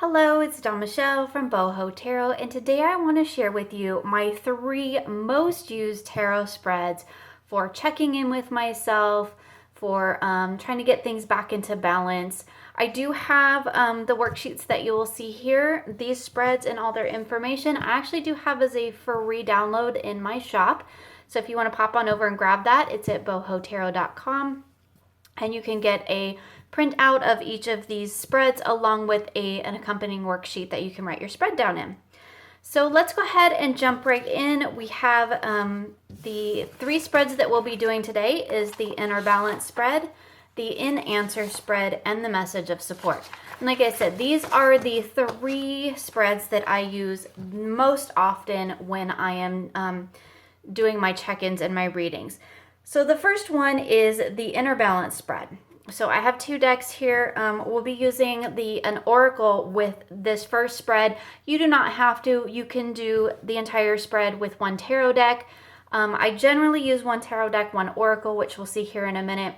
Hello, it's Dawn Michelle from Boho Tarot, and today I want to share with you my 3 most used tarot spreads for checking in with myself, for trying to get things back into balance. I do have the worksheets that you will see here. These spreads and all their information I actually do have as a free download in my shop. So if you want to pop on over and grab that, it's at bohotarot.com. And you can get a printout of each of these spreads along with an accompanying worksheet that you can write your spread down in. So let's go ahead and jump right in. We have the 3 spreads that we'll be doing today is the inner balance spread, the in answer spread, and the message of support. And like I said, these are the 3 spreads that I use most often when I am doing my check-ins and my readings. So the first one is the inner balance spread. So I have 2 decks here. We'll be using an oracle with this first spread. You do not have to. You can do the entire spread with 1 tarot deck. I generally use 1 tarot deck, 1 oracle, which we'll see here in a minute.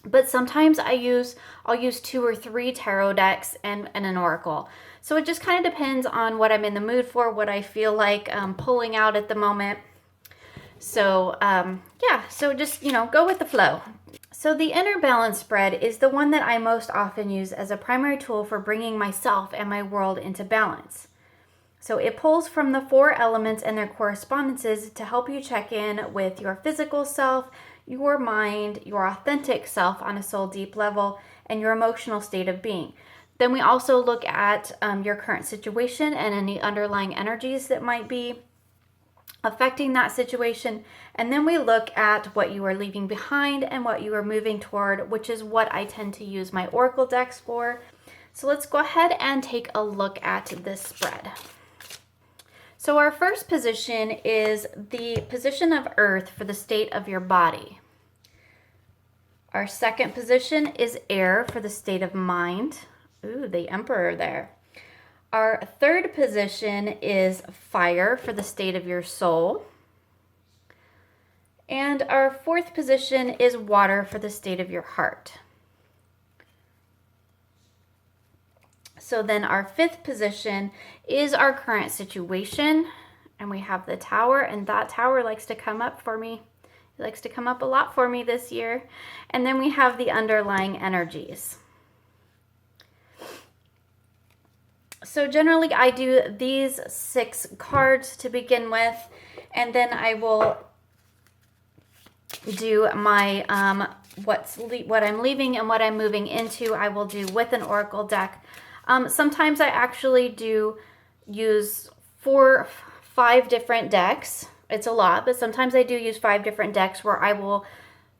But sometimes I'll use 2 or 3 tarot decks and an oracle. So it just kind of depends on what I'm in the mood for, what I feel like pulling out at the moment. So so just, go with the flow. So the inner balance spread is the one that I most often use as a primary tool for bringing myself and my world into balance. So it pulls from the 4 elements and their correspondences to help you check in with your physical self, your mind, your authentic self on a soul deep level, and your emotional state of being. Then we also look at your current situation and any underlying energies that might be affecting that situation, and then we look at what you are leaving behind and what you are moving toward, which is what I tend to use my oracle decks for. So let's go ahead and take a look at this spread. So our first position is the position of earth for the state of your body. Our second position is air for the state of mind. Ooh, the emperor there. Our third position is fire for the state of your soul. And our fourth position is water for the state of your heart. So then our fifth position is our current situation. And we have the tower, and that tower likes to come up for me. It likes to come up a lot for me this year. And then we have the underlying energies. So generally I do these 6 cards to begin with, and then I will do my what I'm leaving and what I'm moving into. I will do with an oracle deck. Sometimes I actually do use 4, 5 different decks. It's a lot, but sometimes I do use 5 different decks where I will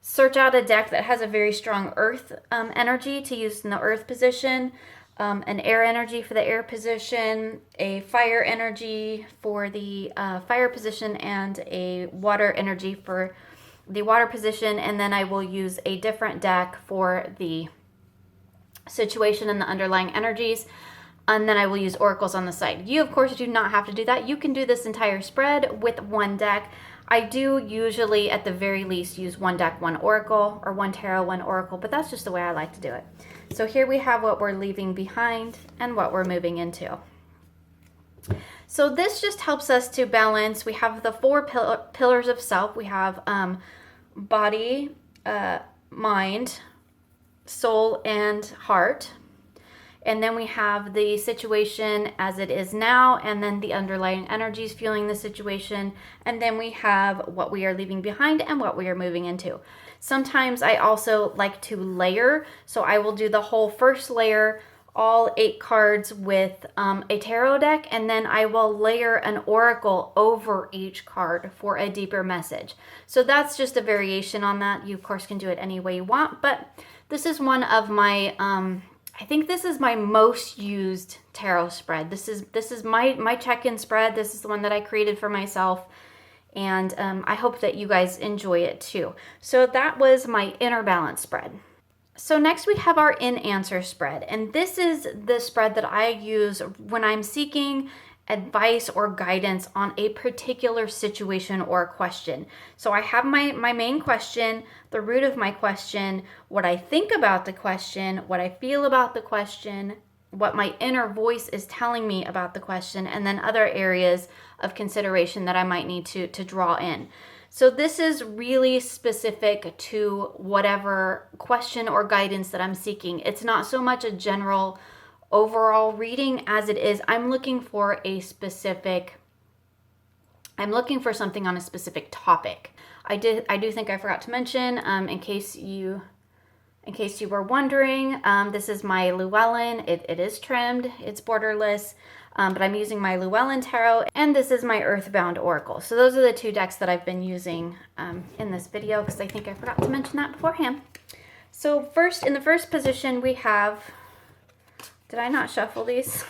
search out a deck that has a very strong earth energy to use in the earth position. An air energy for the air position, a fire energy for the fire position, and a water energy for the water position. And then I will use a different deck for the situation and the underlying energies. And then I will use oracles on the side. You, of course, do not have to do that. You can do this entire spread with 1 deck. I do usually, at the very least, use 1 deck, 1 oracle, or 1 tarot, 1 oracle, but that's just the way I like to do it. So here we have what we're leaving behind and what we're moving into. So this just helps us to balance. We have the 4 pillars of self. We have body, mind, soul, and heart. And then we have the situation as it is now, and then the underlying energies fueling the situation. And then we have what we are leaving behind and what we are moving into. Sometimes I also like to layer. So I will do the whole first layer, all 8 cards with a tarot deck, and then I will layer an oracle over each card for a deeper message. So that's just a variation on that. You, of course, can do it any way you want, but this is one of my... I think this is my most used tarot spread. This is my check-in spread. This is the one that I created for myself, and I hope that you guys enjoy it too. So that was my inner balance spread. So next we have our in answer spread, and this is the spread that I use when I'm seeking advice or guidance on a particular situation or question. So I have my main question, the root of my question, what I think about the question, what I feel about the question, what my inner voice is telling me about the question, and then other areas of consideration that I might need to draw in. So this is really specific to whatever question or guidance that I'm seeking. It's not so much a general overall reading as it is I'm looking for something on a specific topic. I do think I forgot to mention, in case you were wondering, this is my Llewellyn. It is trimmed, it's borderless, but I'm using my Llewellyn Tarot, and this is my Earthbound Oracle. So those are the two decks that I've been using in this video, because I think I forgot to mention that beforehand. So in the first position we have, did I not shuffle these?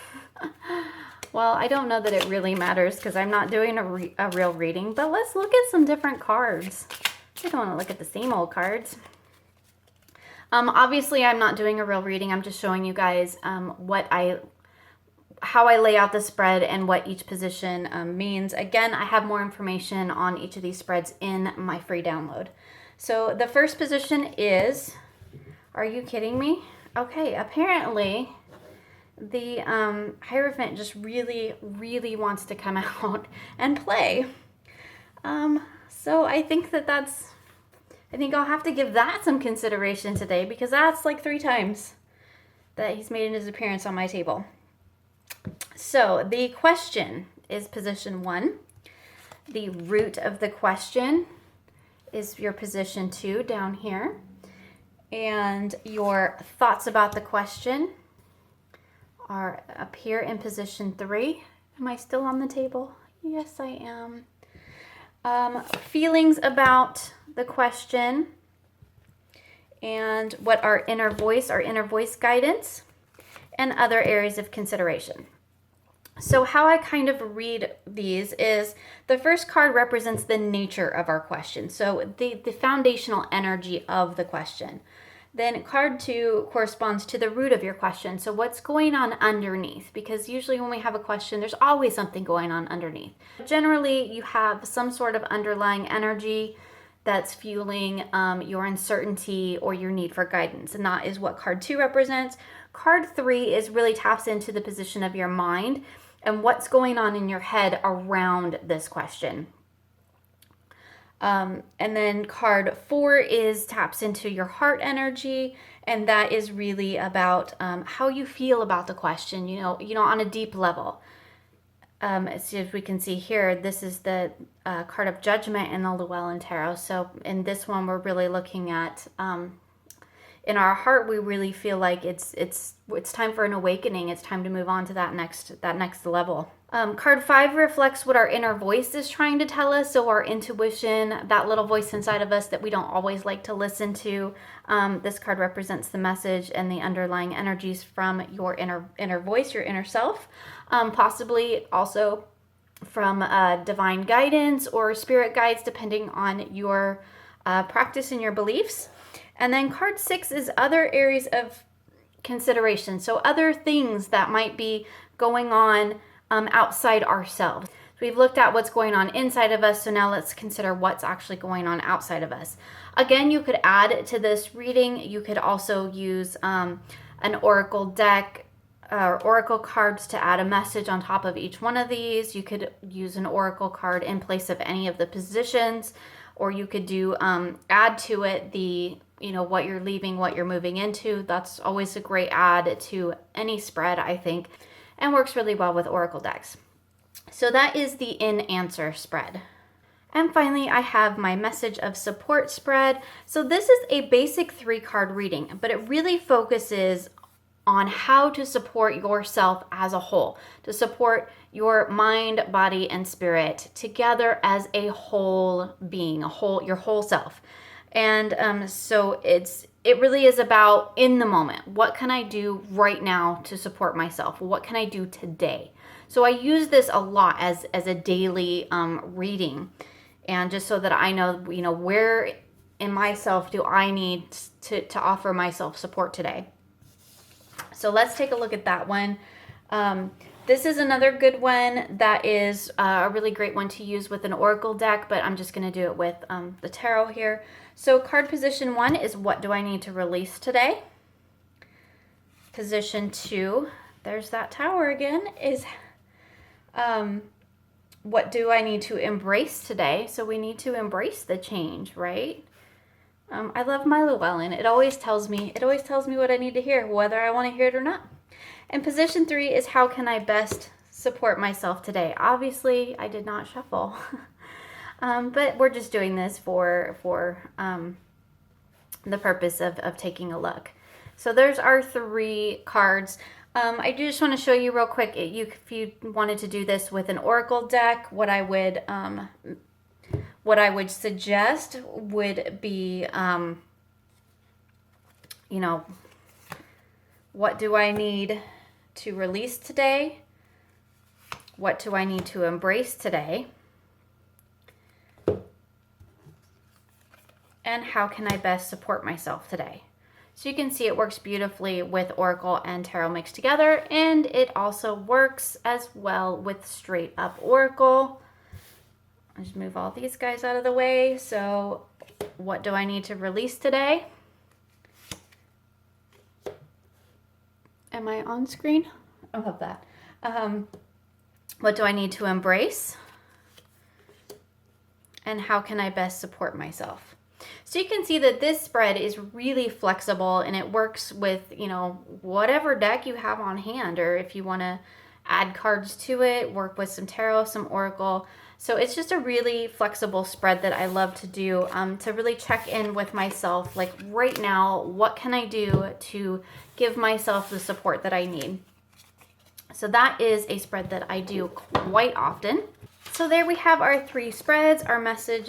Well, I don't know that it really matters because I'm not doing a real reading, but let's look at some different cards. I don't want to look at the same old cards. Obviously, I'm not doing a real reading. I'm just showing you guys how I lay out the spread and what each position means. Again, I have more information on each of these spreads in my free download. So the first position is, are you kidding me? Okay, apparently the Hierophant just really, really wants to come out and play. So I think I think I'll have to give that some consideration today, because that's like 3 times that he's made his appearance on my table. So the question is position 1. The root of the question is your position 2 down here. And your thoughts about the question are up here in position 3. Am I still on the table? Yes, I am. Feelings about the question, and what our inner voice guidance, and other areas of consideration. So how I kind of read these is, the first card represents the nature of our question, so the foundational energy of the question. Then card 2 corresponds to the root of your question, so what's going on underneath, because usually when we have a question, there's always something going on underneath. Generally, you have some sort of underlying energy that's fueling your uncertainty or your need for guidance, and that is what card 2 represents. Card 3 really taps into the position of your mind and what's going on in your head around this question. And then card 4 taps into your heart energy, and that is really about how you feel about the question, you know, on a deep level. As we can see here, this is the card of Judgment in the Llewellyn Tarot. So in this one, we're really looking at, in our heart, we really feel like it's time for an awakening. It's time to move on to that next level. Card 5 reflects what our inner voice is trying to tell us. So our intuition, that little voice inside of us that we don't always like to listen to. This card represents the message and the underlying energies from your inner voice, your inner self. Possibly also from divine guidance or spirit guides, depending on your practice and your beliefs. And then card 6 is other areas of consideration. So other things that might be going on outside ourselves. So we've looked at what's going on inside of us, so now let's consider what's actually going on outside of us. Again, you could add to this reading, you could also use an oracle deck or oracle cards to add a message on top of each one of these. You could use an oracle card in place of any of the positions, or you could do add to it what you're leaving, what you're moving into. That's always a great add to any spread, I think, and works really well with oracle decks. So that is the in answer spread. And finally, I have my message of support spread. So this is a basic 3-card reading, but it really focuses on how to support yourself as a whole, to support your mind, body, and spirit together as a whole being, your whole self. And so it really is about in the moment. What can I do right now to support myself? What can I do today? So I use this a lot as a daily reading, and just so that I know, where in myself do I need to offer myself support today. So let's take a look at that one. This is another good one that is a really great one to use with an oracle deck, but I'm just going to do it with the tarot here. So card position 1 is, what do I need to release today? Position 2, there's that tower again, is what do I need to embrace today? So we need to embrace the change, right? I love my Llewellyn. It always tells me what I need to hear, whether I want to hear it or not. And position 3 is how can I best support myself today? Obviously, I did not shuffle, but we're just doing this for the purpose of taking a look. So there's our 3 cards. I do just want to show you real quick, if you wanted to do this with an oracle deck, what I would suggest would be, you know, what do I need to release today? What do I need to embrace today? And how can I best support myself today? So you can see it works beautifully with Oracle and Tarot mixed together, and it also works as well with straight up Oracle. I'll just move all these guys out of the way. So what do I need to release today? Am I on screen? I love that. What do I need to embrace? And how can I best support myself? So you can see that this spread is really flexible, and it works with, you know, whatever deck you have on hand, or if you want to add cards to it, work with some tarot, some oracle. So it's just a really flexible spread that I love to do to really check in with myself. Like right now, what can I do to give myself the support that I need? So that is a spread that I do quite often. So there we have our 3 spreads, our message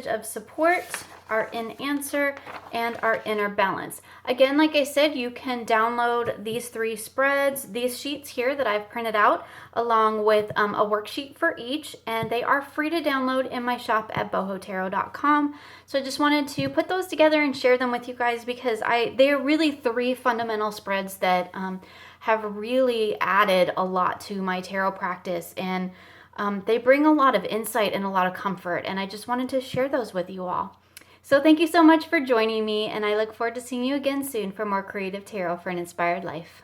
of support, our in answer, and our inner balance. Again, like I said, you can download these 3 spreads, these sheets here that I've printed out, along with a worksheet for each, and they are free to download in my shop at bohotarot.com. So I just wanted to put those together and share them with you guys, because they are really 3 fundamental spreads that have really added a lot to my tarot practice, and they bring a lot of insight and a lot of comfort, and I just wanted to share those with you all. So thank you so much for joining me, and I look forward to seeing you again soon for more creative tarot for an inspired life.